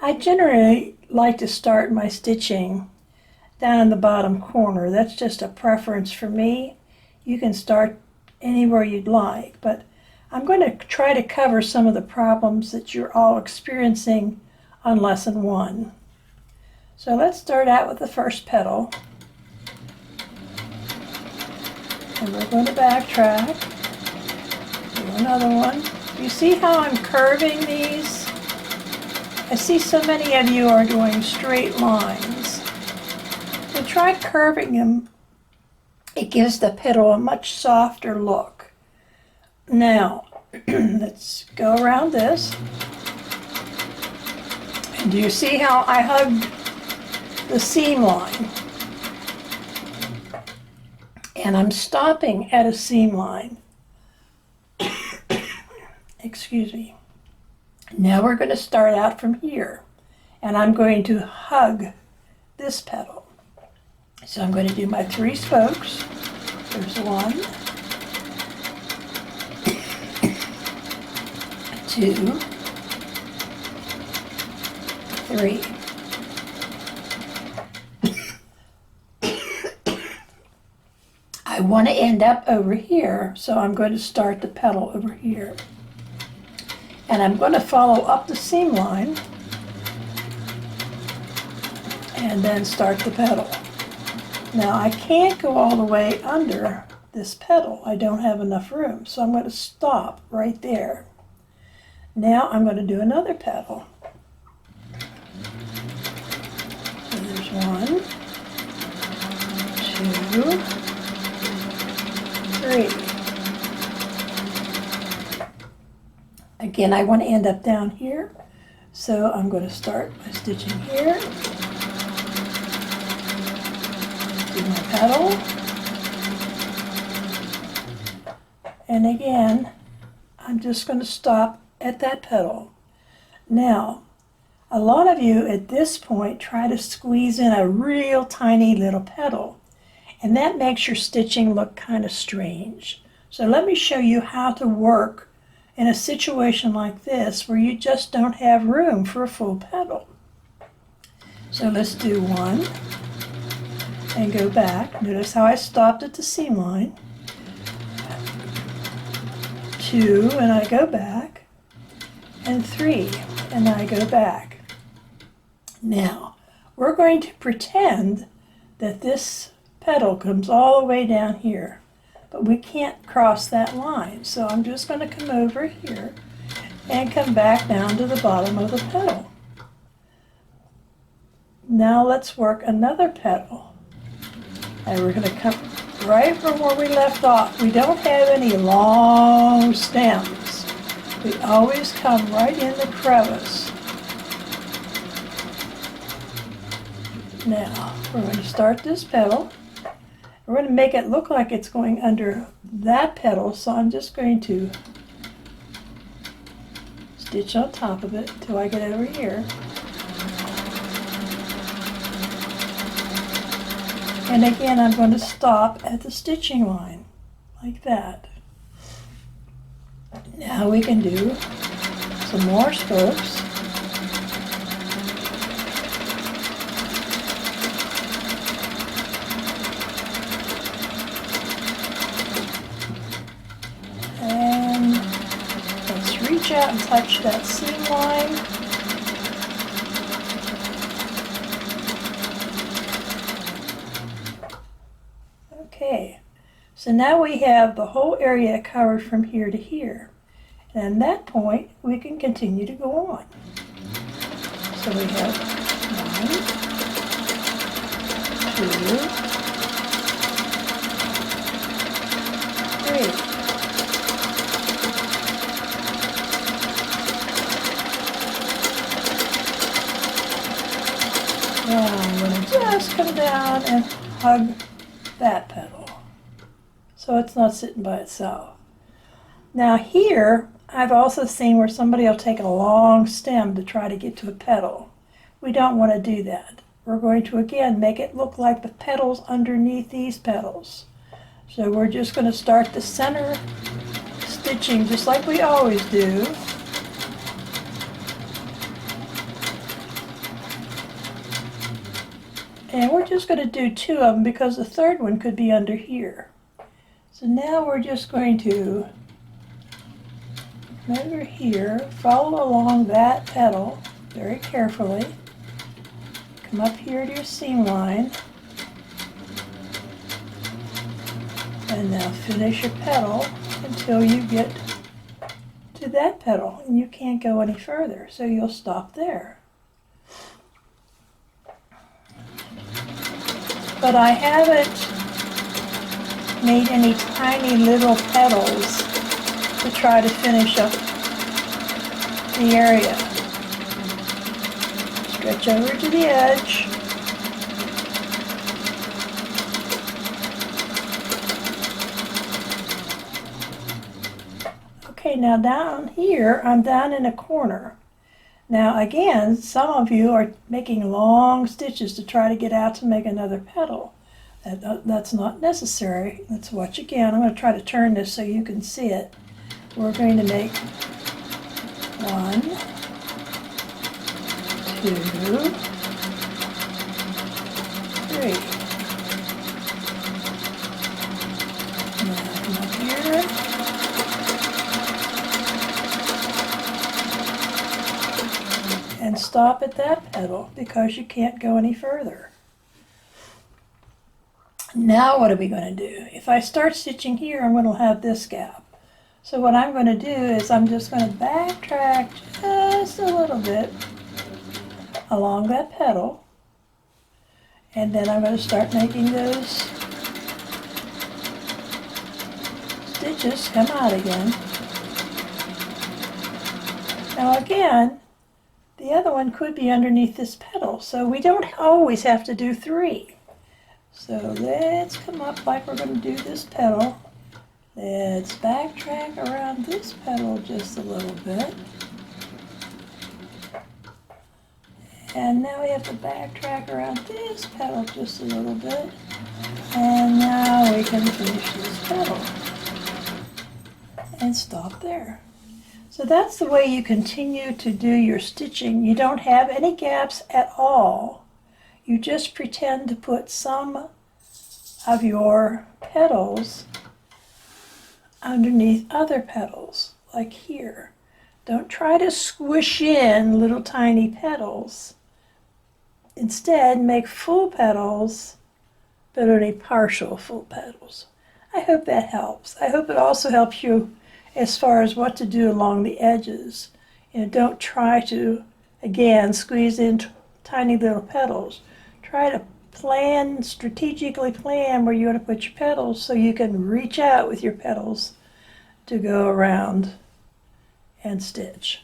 I generally like to start my stitching down in the bottom corner. That's just a preference for me. You can start anywhere you'd like, but I'm going to try to cover some of the problems that you're all experiencing on lesson 1. So let's start out with the first petal. And we're going to backtrack. Do another one. You see how I'm curving these? I see so many of you are doing straight lines. So try curving them. It gives the petal a much softer look. Now, let's go around this. And do you see how I hugged the seam line? And I'm stopping at a seam line. Excuse me. Now we're going to start out from here. And I'm going to hug this petal. So I'm going to do my 3 spokes. There's 1, 2, 3. I want to end up over here, so I'm going to start the petal over here. And I'm going to follow up the seam line and then start the petal. Now I can't go all the way under this petal. I don't have enough room, so I'm going to stop right there. Now I'm going to do another petal. So there's 1, 2, 3. Again, I want to end up down here, so I'm going to start by stitching here. Do my petal. And again, I'm just going to stop at that petal. Now, a lot of you at this point try to squeeze in a real tiny little petal, and that makes your stitching look kind of strange. So let me show you how to work in a situation like this where you just don't have room for a full petal. So let's do 1 and go back. Notice how I stopped at the seam line. 2 and I go back, and 3 and I go back. Now we're going to pretend that this petal comes all the way down here, but we can't cross that line, so I'm just going to come over here and come back down to the bottom of the petal. Now let's work another petal, and we're going to come right from where we left off. We don't have any long stems. We always come right in the crevice. Now we're going to start this petal. We're going to make it look like it's going under that petal, so I'm just going to stitch on top of it until I get over here. And again, I'm going to stop at the stitching line, like that. Now we can do some more spokes. Reach out and touch that seam line. Okay, so now we have the whole area covered from here to here. And at that point, we can continue to go on. So we have 1, 2, 3. Now I'm going to just come down and hug that petal, so it's not sitting by itself. Now here, I've also seen where somebody will take a long stem to try to get to a petal. We don't want to do that. We're going to again make it look like the petals underneath these petals. So we're just going to start the center stitching just like we always do. And we're just going to do 2 of them because the third one could be under here. So now we're just going to come over here, follow along that petal very carefully. Come up here to your seam line. And now finish your petal until you get to that petal, and you can't go any further, so you'll stop there. But I haven't made any tiny little petals to try to finish up the area. Stretch over to the edge. Okay, now down here, I'm down in a corner. Now again, some of you are making long stitches to try to get out to make another petal. That's not necessary. Let's watch again. I'm going to try to turn this so you can see it. We're going to make 1, 2, 3. Now come up here. And stop at that petal because you can't go any further. Now what are we going to do? If I start stitching here, I'm going to have this gap. So what I'm going to do is I'm just going to backtrack just a little bit along that petal, and then I'm going to start making those stitches come out again. Now again, the other one could be underneath this petal, so we don't always have to do 3. So let's come up like we're going to do this petal. Let's backtrack around this petal just a little bit. And now we have to backtrack around this petal just a little bit. And now we can finish this petal. And stop there. So that's the way you continue to do your stitching. You don't have any gaps at all. You just pretend to put some of your petals underneath other petals, like here. Don't try to squish in little tiny petals. Instead, make full petals, but only partial full petals. I hope that helps. I hope it also helps you as far as what to do along the edges. Don't try to, again, squeeze in tiny little petals. Try to strategically plan where you want to put your petals so you can reach out with your petals to go around and stitch.